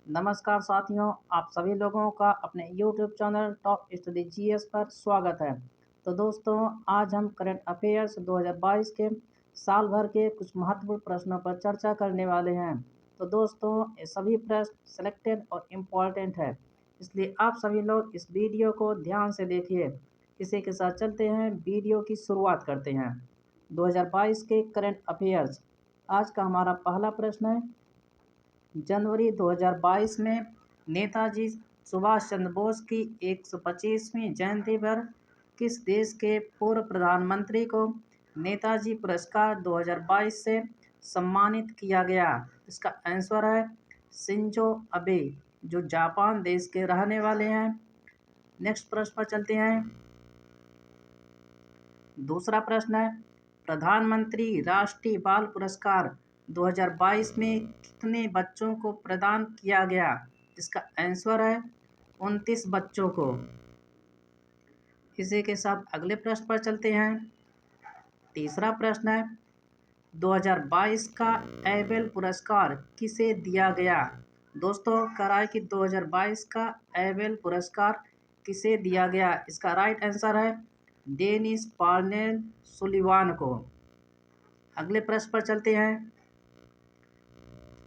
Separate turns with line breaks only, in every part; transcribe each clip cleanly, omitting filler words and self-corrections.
नमस्कार साथियों, आप सभी लोगों का अपने YouTube channel top study GS पर स्वागत है। तो दोस्तों, आज हम करंट अफेयर्स 2022 के साल भर के कुछ महत्वपूर्ण प्रश्नों पर चर्चा करने वाले हैं। तो दोस्तों, ये सभी प्रश्न सिलेक्टेड और इम्पॉर्टेंट है, इसलिए आप सभी लोग इस वीडियो को ध्यान से देखिए। इसी के साथ चलते हैं, वीडियो की शुरुआत करते हैं। 2022 के करंट अफेयर्स। आज का हमारा पहला प्रश्न है, जनवरी 2022 में नेताजी सुभाष चंद्र बोस की 125वीं जयंती पर किस देश के पूर्व प्रधानमंत्री को नेताजी पुरस्कार 2022 से सम्मानित किया गया? इसका आंसर है शिंजो अबे, जो जापान देश के रहने वाले हैं। नेक्स्ट प्रश्न पर चलते हैं। दूसरा प्रश्न है, प्रधानमंत्री राष्ट्रीय बाल पुरस्कार 2022 में कितने बच्चों को प्रदान किया गया? इसका आंसर है 29 बच्चों को। इसी के साथ अगले प्रश्न पर चलते हैं। तीसरा प्रश्न है, 2022 का एबेल पुरस्कार किसे दिया गया? दोस्तों, करा है कि 2022 का एबेल पुरस्कार किसे दिया गया? इसका राइट आंसर है डेनिस पार्नेल सुलिवान को। अगले प्रश्न पर चलते हैं।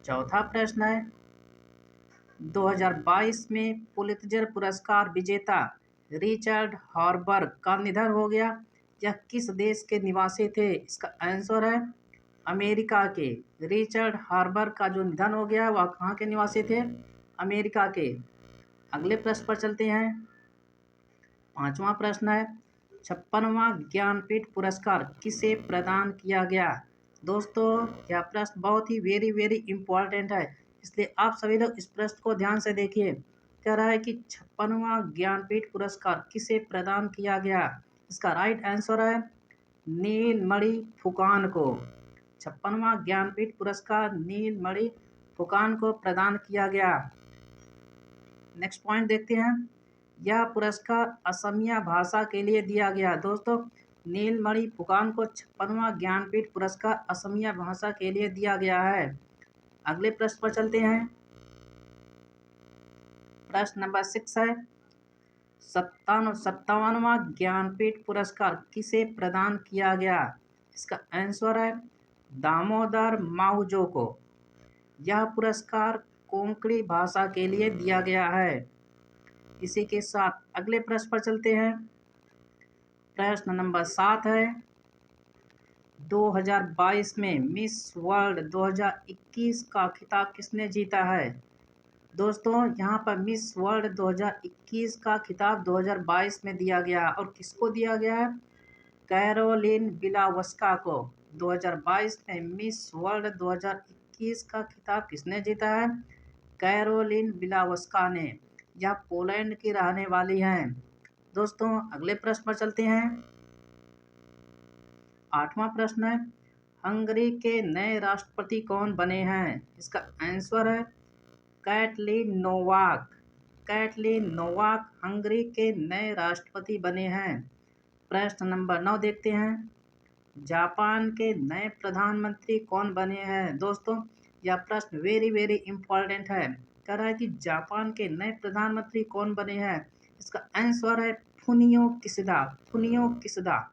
चौथा प्रश्न है, 2022 में पुलित्जर पुरस्कार विजेता रिचर्ड हॉर्बर्ग का निधन हो गया। यह किस देश के निवासी थे? इसका आंसर है अमेरिका के। रिचर्ड हॉर्बर्ग का जो निधन हो गया वह कहाँ के निवासी थे? अमेरिका के। अगले प्रश्न पर चलते हैं। पांचवा प्रश्न है, 56वां ज्ञानपीठ पुरस्कार किसे प्रदान किया गया? दोस्तों, यह प्रश्न बहुत ही वेरी इम्पोर्टेंट है, इसलिए आप सभी लोग इस प्रश्न को ध्यान से देखिए। कह रहा है कि 56वां ज्ञानपीठ पुरस्कार किसे प्रदान किया गया? इसका राइट आंसर है नीलमणि फुकान को। 56वां ज्ञानपीठ पुरस्कार नीलमणि फुकान को प्रदान किया गया। नेक्स्ट पॉइंट देखते हैं। यह पुरस्कार असमिया भाषा के लिए दिया गया। दोस्तों, नीलमणि फुकान को 56वां ज्ञानपीठ पुरस्कार असमिया भाषा के लिए दिया गया है। अगले प्रश्न पर चलते हैं। प्रश्न नंबर 6 है, 57वां ज्ञानपीठ पुरस्कार किसे प्रदान किया गया? इसका आंसर है दामोदर माउजो को। यह पुरस्कार कोंकणी भाषा के लिए दिया गया है। इसी के साथ अगले प्रश्न पर चलते हैं। प्रश्न नंबर 7 है, 2022 में मिस वर्ल्ड 2021 का खिताब किसने जीता है? दोस्तों, यहाँ पर मिस वर्ल्ड 2021 का खिताब 2022 में दिया गया और किसको दिया गया है? कैरोलिन बिलावस्का को। 2022 में मिस वर्ल्ड 2021 का खिताब किसने जीता है? कैरोलिन बिलावस्का ने। यह पोलैंड की रहने वाली हैं। दोस्तों, अगले प्रश्न पर चलते हैं। 8वां प्रश्न है, हंगरी के नए राष्ट्रपति कौन बने हैं? इसका आंसर है Catelyn Novak. Catelyn Novak Hungary के नए राष्ट्रपति बने हैं। प्रश्न नंबर 9 देखते हैं। जापान के नए प्रधानमंत्री कौन बने हैं? दोस्तों, यह प्रश्न वेरी इम्पोर्टेंट है। कह रहा है कि जापान के नए प्रधानमंत्री कौन बने हैं? इसका आंसर है फुनियो किशिदा। फुनियो किशिदा।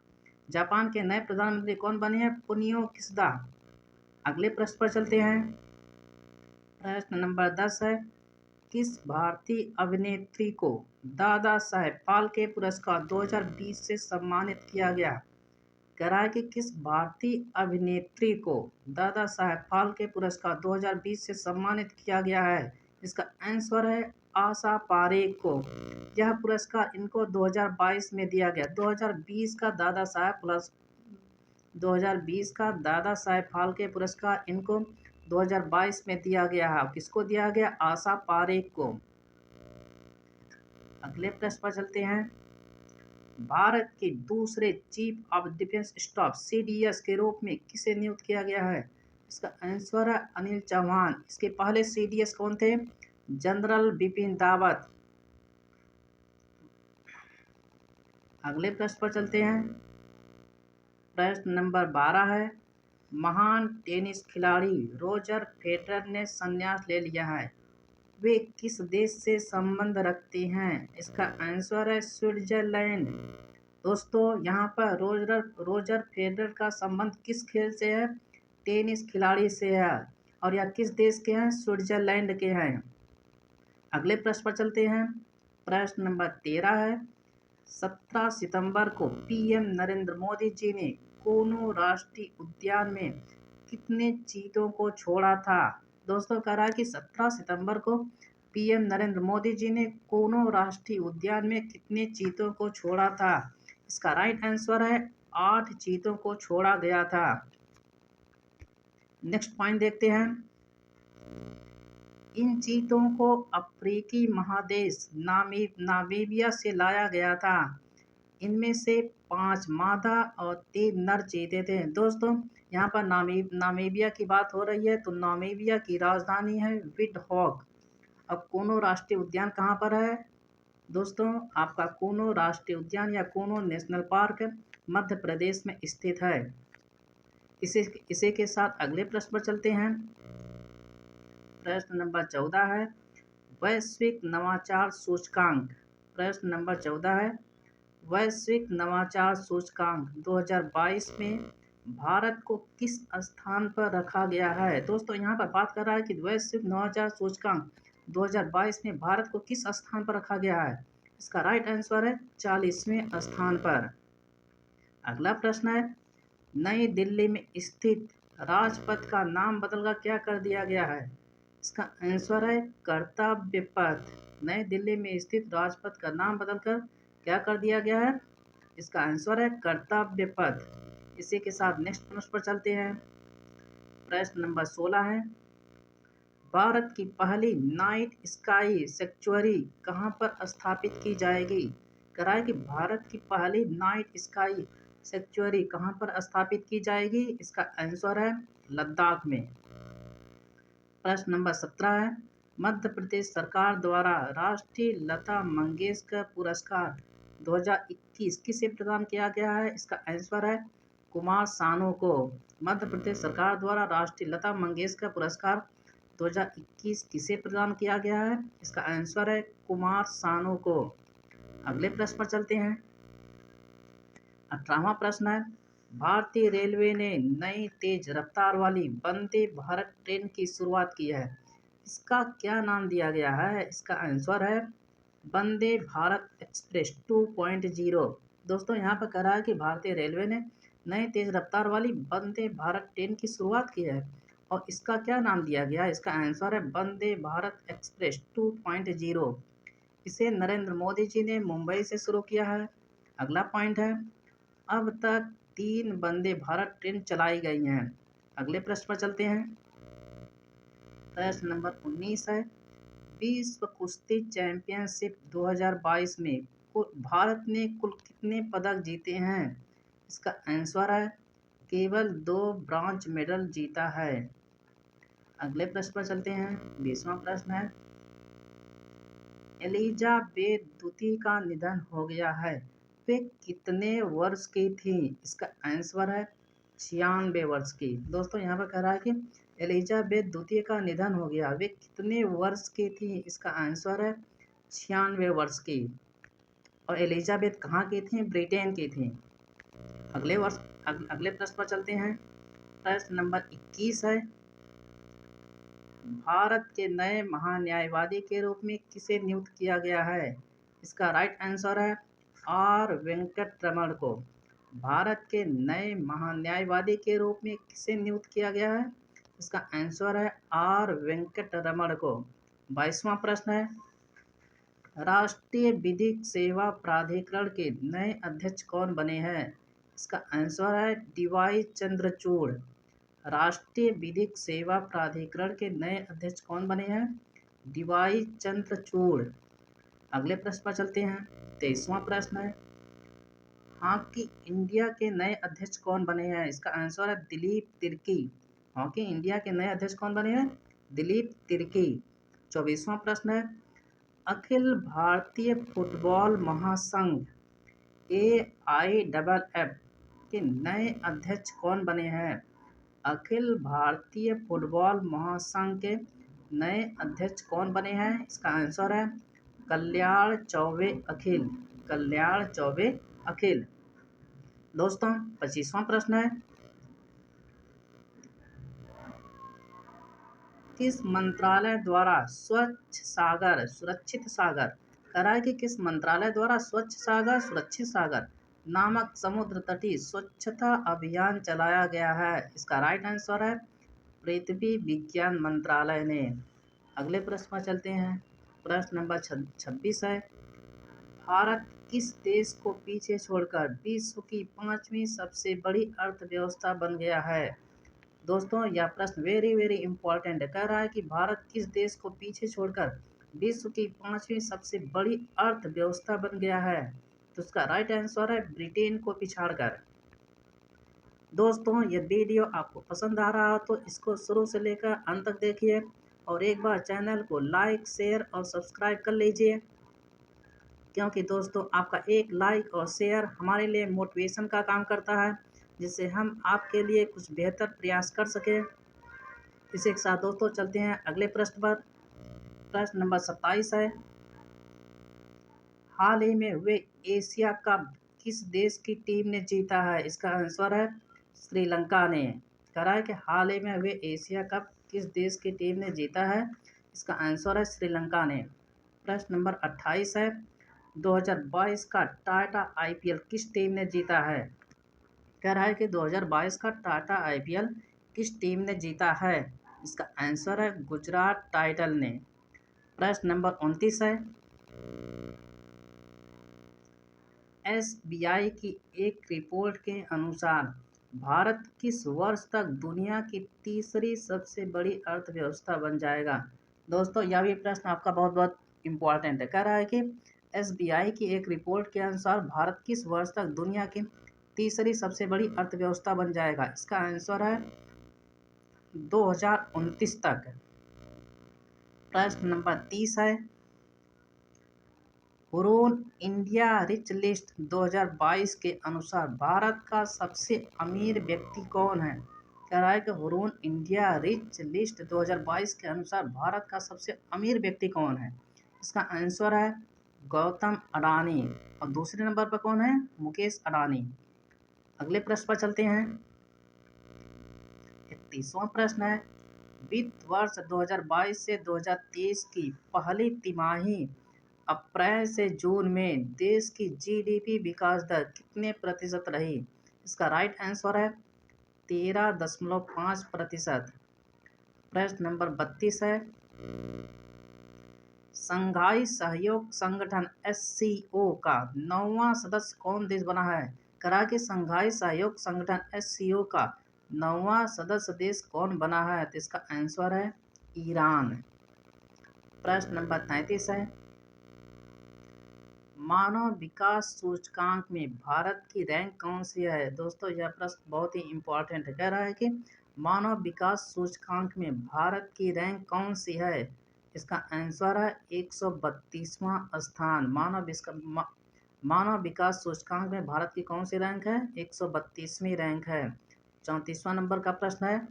जापान के नए प्रधानमंत्री कौन बने हैं? फुनियो किशिदा। अगले प्रश्न पर चलते हैं। प्रश्न नंबर 10 है, किस भारतीय अभिनेत्री को दादा साहेब फाल्के पुरस्कार 2020 से सम्मानित किया गया? कह रहा है कि किस भारतीय अभिनेत्री को दादा साहेब फाल्के पुरस्कार 2020 से सम्मानित किया गया है? इसका आंसर है आशा पारेख को। यह पुरस्कार इनको 2022 में दिया गया। 2020 का दादा साहेब फाल्के पुरस्कार इनको 2022 में दिया गया है। किसको दिया गया? आशा पारेख को। अगले प्रश्न पर चलते हैं। भारत के दूसरे chief of defence staff CDS के रूप में किसे नियुक्त किया गया है? इसका आंसर है अनिल चौहान। इसके पहले सीडीएस कौन थे? जनरल बिपिन रावत। अगले प्रश्न पर चलते हैं। प्रश्न नंबर 12 है, महान टेनिस खिलाड़ी रोजर फेडरर ने संन्यास ले लिया है। वे किस देश से संबंध रखते हैं? इसका आंसर है स्विट्जरलैंड। दोस्तों यहाँ पर रोजर रोजर फेडरर का संबंध किस खेल से है? टेनिस खिलाड़ी से है। और यह किस देश के हैं? स्विट्जरलैंड के हैं। अगले प्रश्न पर चलते हैं। प्रश्न नंबर 13 है। 17 सितंबर को पीएम नरेंद्र मोदी जी ने कोनो राष्ट्रीय उद्यान में कितने चीतों को छोड़ा था? दोस्तों कह रहा है कि 17 सितंबर को पीएम नरेंद्र मोदी जी ने कोनो राष्ट्रीय उद्यान में कितने चीतों को छोड़ा था? इसका राइट आंसर है 8 चीतों को छोड़ा गया था। नेक्स्ट पॉइंट देखते हैं। इन चीतों को अफ्रीकी महादेश नामीबिया से लाया गया था। इनमें से 5 मादा और 3 नर चीते थे। दोस्तों यहाँ पर नामीबिया की बात हो रही है, तो नामीबिया की राजधानी है विंडहॉक। अब कोनो राष्ट्रीय उद्यान कहाँ पर है? दोस्तों आपका कोनो राष्ट्रीय उद्यान या कोनो नेशनल पार्क मध्य प्रदेश में स्थित है। इसे के साथ अगले प्रश्न पर चलते हैं। प्रश्न नंबर 14 है। वैश्विक नवाचार सूचकांक। प्रश्न नंबर 14 है। वैश्विक नवाचार सूचकांक 2022 में भारत को किस स्थान पर रखा गया है? दोस्तों यहाँ पर बात कर रहा है कि वैश्विक नवाचार सूचकांक 2022 में भारत को किस स्थान पर रखा गया है? इसका राइट आंसर है 40वें स्थान पर। अगला प्रश्न है। नई दिल्ली में स्थित राजपथ का नाम बदलकर क्या कर दिया गया है? इसका आंसर है कर्तव्य पथ। नई दिल्ली में स्थित राजपथ का नाम बदलकर क्या कर दिया गया है? इसका आंसर है कर्तव्य पथ। इसी के साथ नेक्स्ट प्रश्न पर चलते हैं। प्रश्न नंबर 16 है। भारत की पहली नाइट स्काई सैंक्चुअरी कहाँ पर स्थापित की जाएगी? कह रहा है कि भारत की पहली नाइट स्काई सैंक्चुअरी कहाँ पर स्थापित की जाएगी? इसका आंसर है लद्दाख में। प्रश्न नंबर 17 है। मध्य प्रदेश सरकार द्वारा राष्ट्रीय लता मंगेशकर पुरस्कार 2021 किसे प्रदान किया गया है? इसका आंसर है कुमार सानू को। मध्य प्रदेश सरकार द्वारा राष्ट्रीय लता मंगेशकर पुरस्कार 2021 किसे प्रदान किया गया है? इसका आंसर है कुमार सानू को। अगले प्रश्न पर चलते हैं। 18वां प्रश्न है। भारतीय रेलवे ने नई तेज रफ्तार वाली वंदे भारत ट्रेन की शुरुआत की है। इसका क्या नाम दिया गया है? इसका आंसर है वंदे भारत एक्सप्रेस 2.0। दोस्तों यहाँ पर कह रहा है कि भारतीय रेलवे ने नई तेज रफ्तार वाली वंदे भारत ट्रेन की शुरुआत की है और इसका क्या नाम दिया गया? इसका आंसर है वंदे भारत एक्सप्रेस 2.0। इसे नरेंद्र मोदी जी ने मुंबई से शुरू किया है। अगला पॉइंट है। अब तक 3 वंदे भारत ट्रेन चलाई गई हैं। अगले प्रश्न पर चलते हैं। प्रश्न नंबर 19 है। विश्व कुश्ती चैंपियनशिप 2022 में भारत ने कुल कितने पदक जीते हैं? इसका आंसर है केवल 2 ब्रॉन्ज मेडल जीता है। अगले प्रश्न पर चलते हैं। 20वां प्रश्न है। एलिजाबेथ द्वितीय का निधन हो गया है। वे कितने वर्ष की थी? इसका आंसर है 96 वर्ष की। दोस्तों यहाँ पर कह रहा है कि एलिजाबेथ द्वितीय का निधन हो गया। वे कितने वर्ष की थी? इसका आंसर है 96 वर्ष की। और एलिजाबेथ कहाँ की थी? ब्रिटेन की थी। अगले प्रश्न पर चलते हैं। प्रश्न नंबर 21 है। भारत के नए महान्यायवादी के रूप में किसे नियुक्त किया गया है? इसका राइट आंसर है आर वेंकट रमन को। भारत के नए महान्यायवादी के रूप में किसे नियुक्त किया गया है? इसका आंसर है आर वेंकट रमन को। 22वां प्रश्न है। राष्ट्रीय विधिक सेवा प्राधिकरण के नए अध्यक्ष कौन बने हैं? इसका आंसर है डीवाई चंद्रचूड़। राष्ट्रीय विधिक सेवा प्राधिकरण के नए अध्यक्ष कौन बने हैं? डीवाई चंद्रचूड़। अगले प्रश्न पर चलते हैं। 23वां प्रश्न है। हॉकी इंडिया के नए अध्यक्ष कौन बने हैं? इसका आंसर है दिलीप तिर्की। हॉकी इंडिया के नए अध्यक्ष कौन बने हैं? दिलीप तिर्की। 24वां प्रश्न है। अखिल भारतीय फुटबॉल महासंघ AIFF के नए अध्यक्ष कौन बने हैं? अखिल भारतीय फुटबॉल महासंघ के नए अध्यक्ष कौन बने हैं? इसका आंसर है कल्याण चौबे अखिल। कल्याण चौबे अखिल। दोस्तों 25वां प्रश्न है, किस मंत्रालय द्वारा स्वच्छ सागर सुरक्षित सागर करार की किस मंत्रालय द्वारा स्वच्छ सागर सुरक्षित सागर नामक समुद्र तटीय स्वच्छता अभियान चलाया गया है? इसका राइट आंसर है पृथ्वी विज्ञान मंत्रालय ने। अगले प्रश्न पर चलते हैं। प्रश्न नंबर 26 है, भारत किस देश को पीछे छोड़कर विश्व की 5वीं सबसे बड़ी अर्थव्यवस्था बन गया है? दोस्तों यह प्रश्न वेरी वेरी इंपॉर्टेंट है। कह रहा है कि भारत किस देश को पीछे छोड़कर विश्व की 5वीं सबसे बड़ी अर्थव्यवस्था बन गया है? तो इसका राइट आंसर है ब्रिटेन को पिछाड़कर। दोस्तों ये वीडियो आपको पसंद आ रहा हो तो इसको शुरू से लेकर अंत तक देखिए और एक बार चैनल को लाइक शेयर और सब्सक्राइब कर लीजिए, क्योंकि दोस्तों आपका एक लाइक और शेयर हमारे लिए मोटिवेशन का काम करता है, जिससे हम आपके लिए कुछ बेहतर प्रयास कर सकें। इसी के साथ दोस्तों चलते हैं अगले प्रश्न पर। प्रश्न नंबर 27 है, हाल ही में हुए एशिया कप किस देश की टीम ने जीता है? इसका आंसर है श्रीलंका ने। कह रहा है कि हाल ही में हुए एशिया कप किस देश की टीम ने जीता है? इसका आंसर है श्रीलंका ने। प्रश्न नंबर 28 है, 2022 का टाटा आईपीएल किस टीम ने जीता है? कह रहा है कि 2022 का टाटा आईपीएल किस टीम ने जीता है? इसका आंसर है गुजरात टाइटल ने। प्रश्न नंबर 29 है, एसबीआई की एक रिपोर्ट के अनुसार भारत किस वर्ष तक दुनिया की तीसरी सबसे बड़ी अर्थव्यवस्था बन जाएगा? दोस्तों यह भी प्रश्न आपका बहुत बहुत इम्पोर्टेंट है। कह रहा है कि एसबीआई की एक रिपोर्ट के अनुसार भारत किस वर्ष तक दुनिया की तीसरी सबसे बड़ी अर्थव्यवस्था बन जाएगा? इसका आंसर है 2029 तक। प्रश्न नंबर 30 है, हुरून इंडिया रिच लिस्ट 2022 के अनुसार भारत का सबसे अमीर व्यक्ति कौन है? कह रहा है कि हुरून इंडिया रिच लिस्ट 2022 के अनुसार भारत का सबसे अमीर व्यक्ति कौन है? इसका आंसर है गौतम अडानी। और दूसरे नंबर पर कौन है? मुकेश अडानी। अगले प्रश्न पर चलते हैं। 31वां प्रश्न है, वित्त वर्ष 2022 से 2023 की पहली तिमाही अप्रैल से जून में देश की जीडीपी विकास दर कितने प्रतिशत रही? इसका राइट आंसर है 13.5%। प्रश्न नंबर 32 है, संघाई सहयोग संगठन एससीओ का 9वां सदस्य कौन देश बना है? करा कि संघाई सहयोग संगठन एससीओ का 9वां सदस्य देश कौन बना है? तो इसका आंसर है ईरान। प्रश्न नंबर 33 है, मानव विकास सूचकांक में भारत की रैंक कौन सी है? दोस्तों यह प्रश्न बहुत ही इम्पोर्टेंट है। कह रहा है कि मानव विकास सूचकांक में भारत की रैंक कौन सी है? इसका आंसर है 132वां स्थान। मानव विकास सूचकांक में भारत की कौन सी रैंक है? 132वीं रैंक है। 34वां नंबर का प्रश्न है,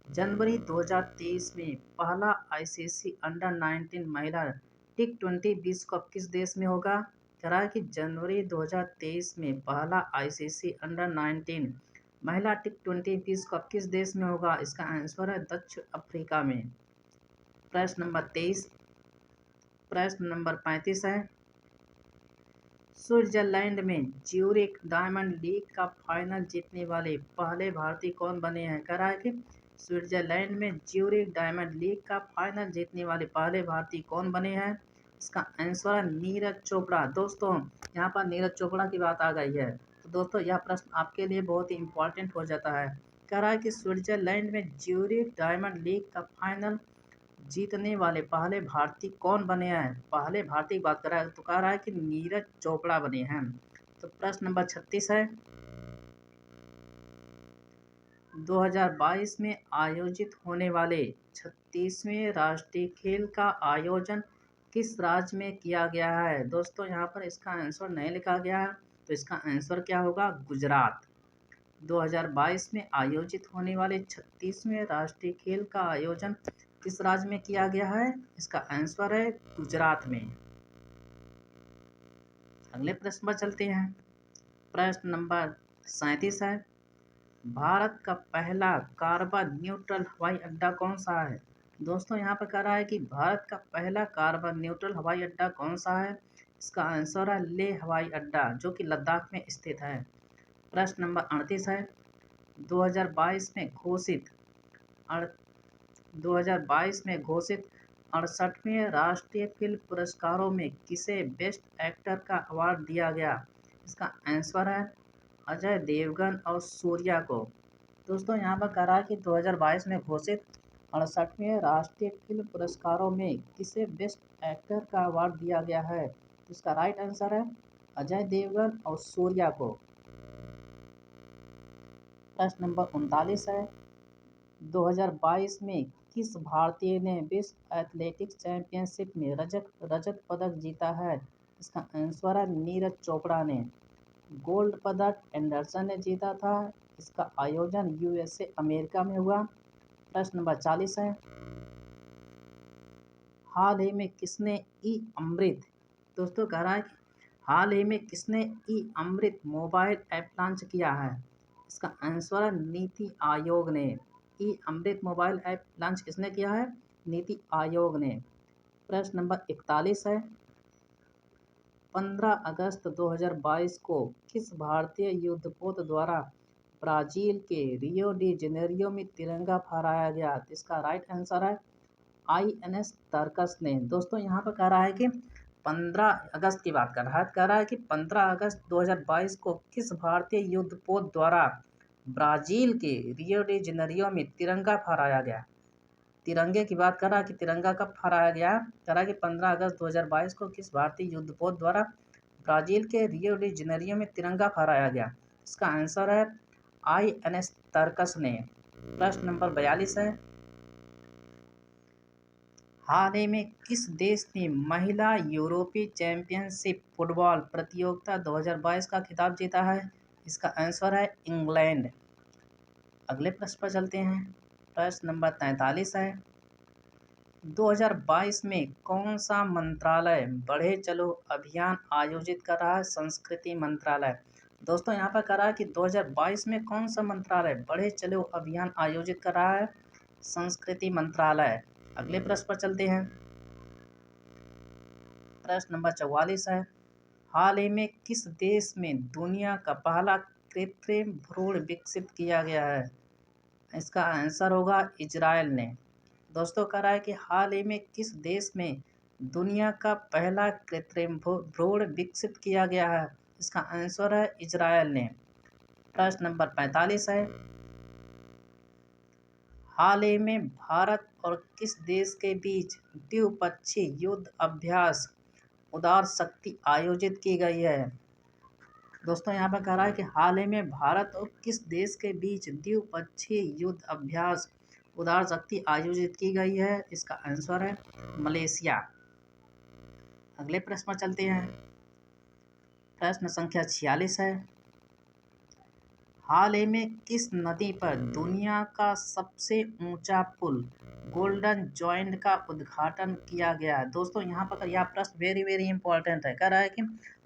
जनवरी 2023 में पहला आईसीसी अंडर-19 महिला टी20 विश्व कप किस देश में होगा? कह रहा है कि जनवरी 2023 में पहला आईसीसी अंडर-19 महिला टी20 विश्व कप किस देश में होगा? इसका आंसर है दक्षिण अफ्रीका में। प्रश्न नंबर 23। प्रश्न नंबर 35 है, स्विट्जरलैंड में ज्यूरिख डायमंड लीग का फाइनल जीतने वाले पहले भारतीय कौन बने हैं? कह रहा है कि स्विट्जरलैंड में ज्यूरिख डायमंड लीग का फाइनल जीतने वाले पहले भारतीय कौन बने हैं? इसका आंसर है नीरज चोपड़ा। दोस्तों यहाँ पर नीरज चोपड़ा की बात आ गई है, तो दोस्तों यह प्रश्न आपके लिए बहुत ही इम्पोर्टेंट हो जाता है। कह रहा है कि स्विट्जरलैंड में ज्यूरिख डायमंड लीग का फाइनल जीतने वाले पहले भारतीय कौन बने हैं? पहले भारतीय की बात कर रहा है तो कह रहा है कि नीरज चोपड़ा बने हैं। तो प्रश्न नंबर 36 है, 2022 में आयोजित होने वाले 36वें राष्ट्रीय खेल का आयोजन किस राज्य में किया गया है? दोस्तों यहाँ पर इसका आंसर नहीं लिखा गया है, तो इसका आंसर क्या होगा? गुजरात। 2022 में आयोजित होने वाले 36वें राष्ट्रीय खेल का आयोजन किस राज्य में किया गया है? इसका आंसर है गुजरात में। अगले प्रश्न पर चलते हैं। प्रश्न नंबर 37 है, भारत का पहला कार्बन न्यूट्रल हवाई अड्डा कौन सा है? दोस्तों यहाँ पर कह रहा है कि भारत का पहला कार्बन न्यूट्रल हवाई अड्डा कौन सा है? इसका आंसर है लेह हवाई अड्डा, जो कि लद्दाख में स्थित है। प्रश्न नंबर 38 है, 2022 में घोषित 2022 में घोषित 68वें राष्ट्रीय फिल्म पुरस्कारों में किसे बेस्ट एक्टर का अवार्ड दिया गया? इसका आंसर है अजय देवगन और सूर्या को। दोस्तों यहाँ पर कह रहा है कि 2022 में घोषित 68वें राष्ट्रीय फिल्म पुरस्कारों में किसे बेस्ट एक्टर का अवार्ड दिया गया है? इसका राइट आंसर है अजय देवगन और सूर्या को। प्रश्न नंबर 39 है, 2022 में किस भारतीय ने विश्व एथलेटिक्स चैंपियनशिप में रजत पदक जीता है? इसका आंसर है नीरज चोपड़ा ने। गोल्ड पदक एंडरसन ने जीता था। इसका आयोजन यूएसए अमेरिका में हुआ। प्रश्न नंबर 40 है, हाल ही में किसने ई अमृत दोस्तों कह रहा है कि हाल ही में किसने ई अमृत मोबाइल ऐप लॉन्च किया है? इसका आंसर है नीति आयोग ने। ई अमृत मोबाइल ऐप लॉन्च किसने किया है? नीति आयोग ने। प्रश्न नंबर 41 है, 15 अगस्त 2022 को किस भारतीय युद्धपोत द्वारा ब्राजील के रियो डी जेनेरियो में तिरंगा फहराया गया? इसका राइट आंसर है INS तर्कस ने। दोस्तों यहाँ पर कह रहा है कि 15 अगस्त की बात कर रहा है। कह रहा है कि 15 अगस्त 2022 को किस भारतीय युद्धपोत द्वारा ब्राजील के रियो डी जेनेरियो में तिरंगा फहराया गया? तिरंगे की बात कर रहा है कि तिरंगा कब फहराया गया? कह रहा है कि 15 अगस्त 2022 को किस भारतीय युद्धपोत द्वारा ब्राजील के रियो डी जेनेरियो में तिरंगा फहराया गया? इसका आंसर है INS तर्कस ने। प्रश्न नंबर 42 है, हाल ही में किस देश ने महिला यूरोपीय चैंपियनशिप फुटबॉल प्रतियोगिता 2022 का खिताब जीता है? इसका आंसर है इंग्लैंड। अगले प्रश्न पर चलते हैं। प्रश्न नंबर 43 है, 2022 में कौन सा मंत्रालय बढ़े चलो अभियान आयोजित कर रहा है? संस्कृति मंत्रालय। दोस्तों यहाँ पर कह रहा है कि 2022 में कौन सा मंत्रालय बढ़े चलो अभियान आयोजित कर रहा है? संस्कृति मंत्रालय। अगले प्रश्न पर चलते हैं। प्रश्न नंबर 44 है, हाल ही में किस देश में दुनिया का पहला कृत्रिम भ्रूण विकसित किया गया है? इसका आंसर होगा इजराइल ने। दोस्तों कह रहा है कि हाल ही में किस देश में दुनिया का पहला कृत्रिम भ्रूण विकसित किया गया है? इसका आंसर है इजराइल ने। प्रश्न नंबर 45 है, हाल ही में भारत और किस देश के बीच द्विपक्षीय युद्ध अभ्यास उदार शक्ति आयोजित की गई है? दोस्तों यहाँ पर कह रहा है कि हाल ही में भारत और किस देश के बीच द्विपक्षीय युद्ध अभ्यास उदार शक्ति आयोजित की गई है? इसका आंसर है मलेशिया। अगले प्रश्न पर चलते हैं। प्रश्न संख्या 46 है, हाल ही में किस नदी पर दुनिया का सबसे ऊंचा पुल गोल्डन जॉइंट का उद्घाटन किया गया है? दोस्तों यहाँ पर यह प्रश्न वेरी इंपॉर्टेंट है। कह रहा है कि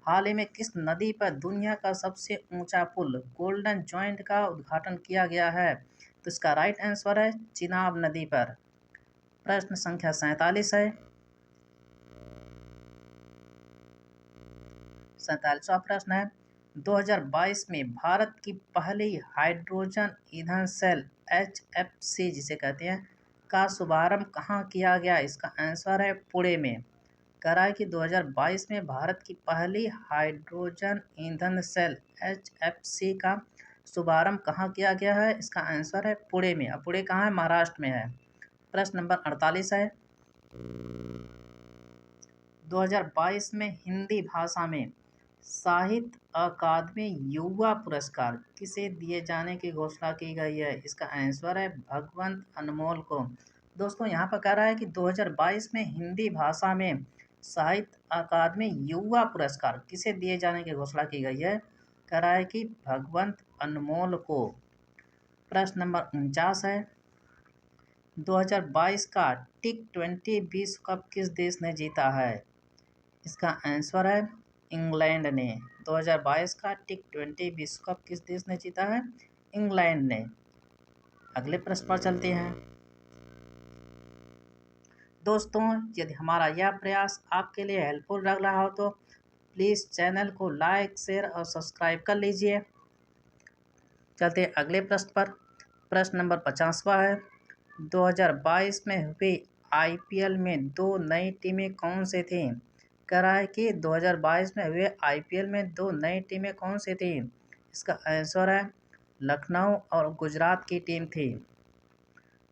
हाल ही में किस नदी पर दुनिया का सबसे ऊंचा पुल गोल्डन जॉइंट का उद्घाटन किया गया है? तो इसका राइट आंसर है चिनाब नदी पर। प्रश्न संख्या 47 है, 47वां प्रश्न है, 2022 में भारत की पहली हाइड्रोजन ईंधन सेल HFC जिसे कहते हैं का शुभारंभ कहाँ किया गया? इसका आंसर है पुणे में। कह रहा है कि 2022 में भारत की पहली हाइड्रोजन ईंधन सेल HFC का शुभारंभ कहाँ किया गया है? इसका आंसर है पुणे में। अब पुणे कहाँ है? महाराष्ट्र में है। प्रश्न नंबर 48 है, 2022 में हिंदी भाषा में साहित्य अकादमी युवा पुरस्कार किसे दिए जाने की घोषणा की गई है? इसका आंसर है भगवंत अनमोल को। दोस्तों यहाँ पर कह रहा है कि 2022 में हिंदी भाषा में साहित्य अकादमी युवा पुरस्कार किसे दिए जाने की घोषणा की गई है? कह रहा है कि भगवंत अनमोल को। प्रश्न नंबर 49 है, 2022 का T20 विश्व कप किस देश ने जीता है? इसका आंसर है इंग्लैंड ने। 2022 का T20 विश्व कप किस देश ने जीता है? इंग्लैंड ने। अगले प्रश्न पर चलते हैं। दोस्तों, यदि हमारा यह प्रयास आपके लिए हेल्पफुल लग रहा हो तो प्लीज़ चैनल को लाइक, शेयर और सब्सक्राइब कर लीजिए। चलते हैं अगले प्रश्न पर। प्रश्न नंबर 50वां है। 2022 में हुए आईपीएल में दो नई टीमें कौन से थीं? कह रहा है कि 2022 में हुए आईपीएल में दो नई टीमें कौन सी थीं? इसका आंसर है लखनऊ और गुजरात की टीम थी।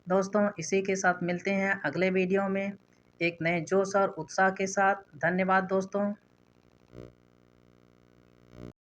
दोस्तों, इसी के साथ मिलते हैं अगले वीडियो में एक नए जोश और उत्साह के साथ। धन्यवाद दोस्तों।